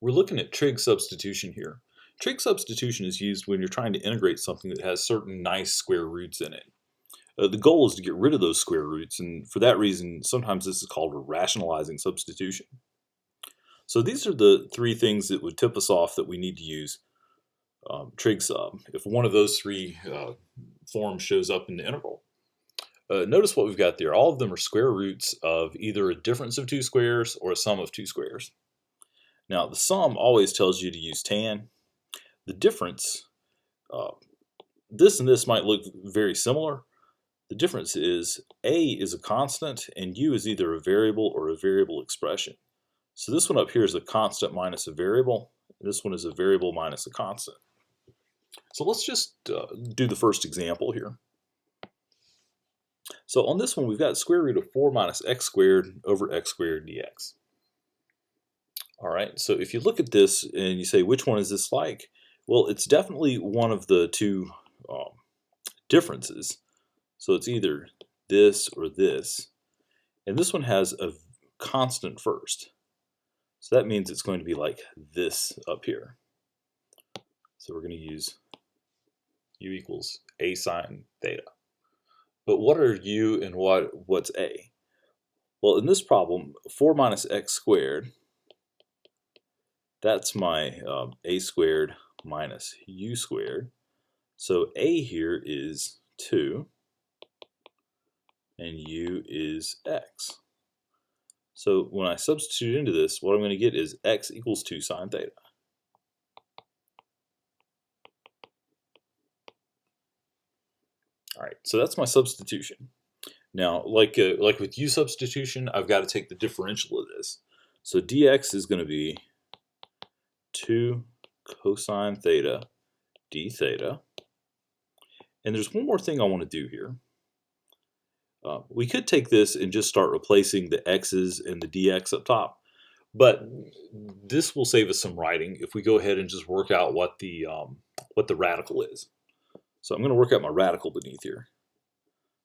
We're looking at trig substitution here. Trig substitution is used when you're trying to integrate something that has certain nice square roots in it. The goal is to get rid of those square roots, and for that reason, sometimes this is called a rationalizing substitution. So these are the three things that would tip us off that we need to use trig sub if one of those three forms shows up in the integral. Notice what we've got there. All of them are square roots of either a difference of two squares or a sum of two squares. Now, the sum always tells you to use tan. The difference, this and this might look very similar. The difference is a is a constant and u is either a variable or a variable expression. So this one up here is a constant minus a variable. This one is a variable minus a constant. So let's just do the first example here. So on this one, we've got square root of 4 minus x squared over x squared dx. All right, so if you look at this and you say, which one is this like? Well, it's definitely one of the two differences. So it's either this or this. And this one has a constant first. So that means it's going to be like this up here. So we're going to use u equals a sine theta. But what are u and what's a? Well, in this problem, 4 minus x squared, that's my a squared minus u squared. So a here is 2, and u is x. So when I substitute into this, what I'm going to get is x equals 2 sine theta. All right, so that's my substitution. Now, like with u substitution, I've got to take the differential of this. So dx is going to be 2 cosine theta d theta. And there's one more thing I want to do here. We could take this and just start replacing the x's and the dx up top, but this will save us some writing if we go ahead and just work out what the radical is. So I'm going to work out my radical beneath here.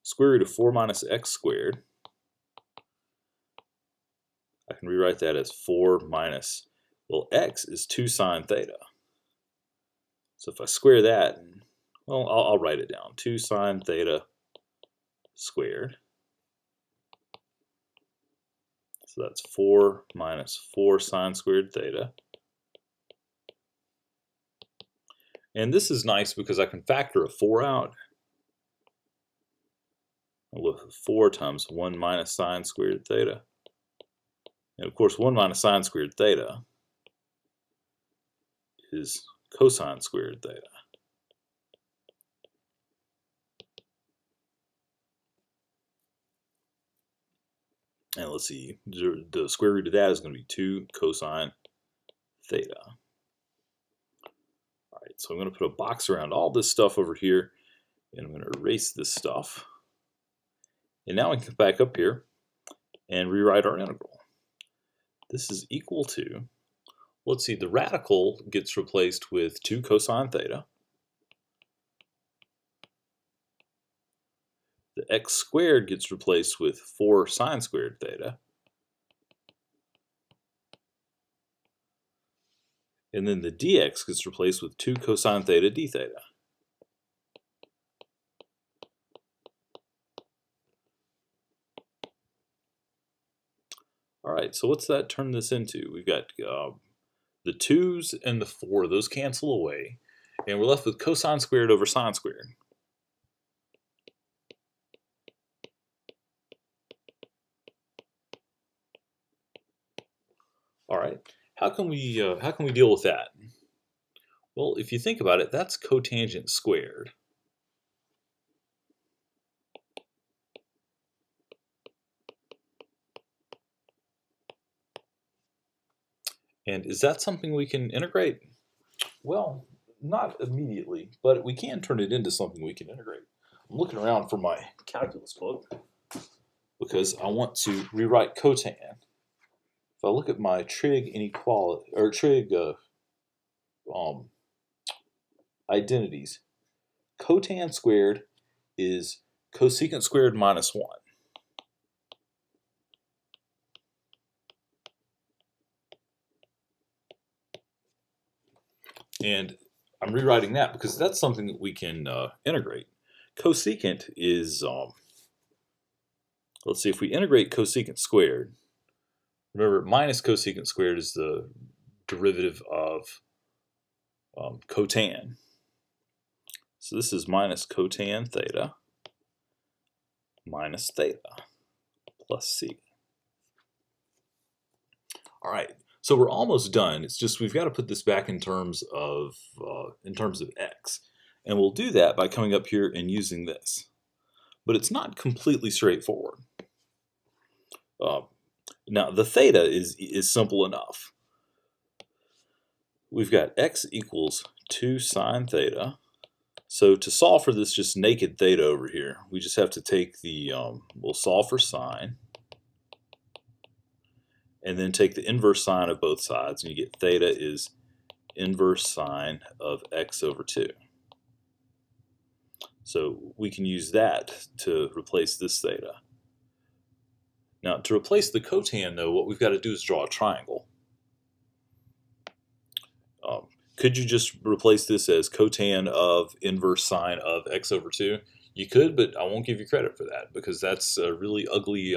Square root of 4 minus x squared. I can rewrite that as 4 minus, well, x is 2 sine theta. So if I square that, well, I'll write it down. 2 sine theta squared. So that's 4 minus 4 sine squared theta. And this is nice because I can factor a 4 out. I'll look at 4 times 1 minus sine squared theta. And of course, 1 minus sine squared theta is cosine squared theta. And let's see, the square root of that is going to be 2 cosine theta. All right, so I'm going to put a box around all this stuff over here, and I'm going to erase this stuff. And now we can come back up here and rewrite our integral. This is equal to, let's see, the radical gets replaced with 2 cosine theta. The x squared gets replaced with 4 sine squared theta. And then the dx gets replaced with 2 cosine theta d theta. All right, so what's that turn this into? We've got the 2's and the 4, those cancel away, and we're left with cosine squared over sine squared. All right, how can we deal with that? Well, if you think about it, that's cotangent squared. And is that something we can integrate? Well, not immediately, but we can turn it into something we can integrate. I'm looking around for my calculus book because I want to rewrite cotan. If I look at my trig inequality or trig identities, cotan squared is cosecant squared minus 1. And I'm rewriting that because that's something that we can integrate. Cosecant is, let's see, if we integrate cosecant squared, remember minus cosecant squared is the derivative of cotan. So this is minus cotan theta minus theta plus c. All right, so we're almost done. It's just we've got to put this back in terms of x, and we'll do that by coming up here and using this. But it's not completely straightforward. Now the theta is simple enough. We've got x equals 2 sine theta. So to solve for this just naked theta over here, we just have to take the, we'll solve for sine, and then take the inverse sine of both sides, and you get theta is inverse sine of x over 2. So we can use that to replace this theta. Now to replace the cotan though, what we've got to do is draw a triangle. Could you just replace this as cotan of inverse sine of x over 2? You could, but I won't give you credit for that because that's a really ugly,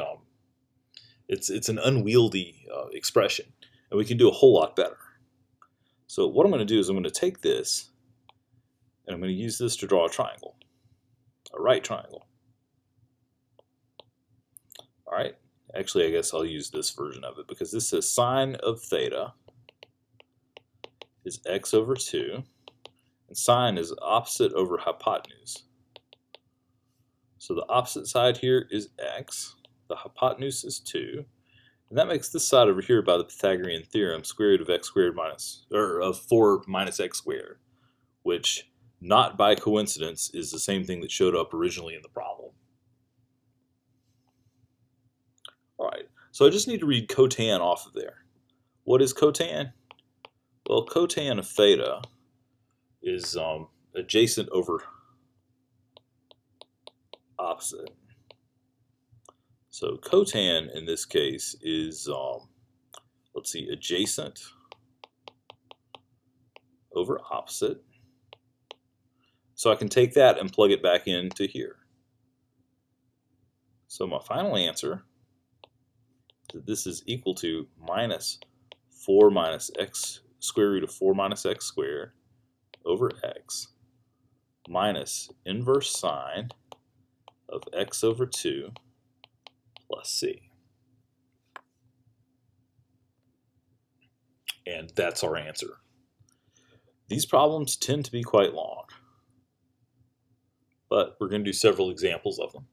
it's an unwieldy expression, and we can do a whole lot better. So what I'm going to do is I'm going to take this, and I'm going to use this to draw a triangle, a right triangle. All right, actually I guess I'll use this version of it because this says sine of theta is x over 2, and sine is opposite over hypotenuse. So the opposite side here is x, the hypotenuse is 2, and that makes this side over here by the Pythagorean theorem square root of x squared minus, or of 4 minus x squared, which not by coincidence is the same thing that showed up originally in the problem. All right, so I just need to read cotan off of there. What is cotan? Well, cotan of theta is adjacent over opposite. So cotan in this case is, let's see, adjacent over opposite. So I can take that and plug it back into here. So my final answer is that this is equal to minus 4 minus x, square root of 4 minus x squared over x minus inverse sine of x over 2 plus c. And that's our answer. These problems tend to be quite long, but we're going to do several examples of them.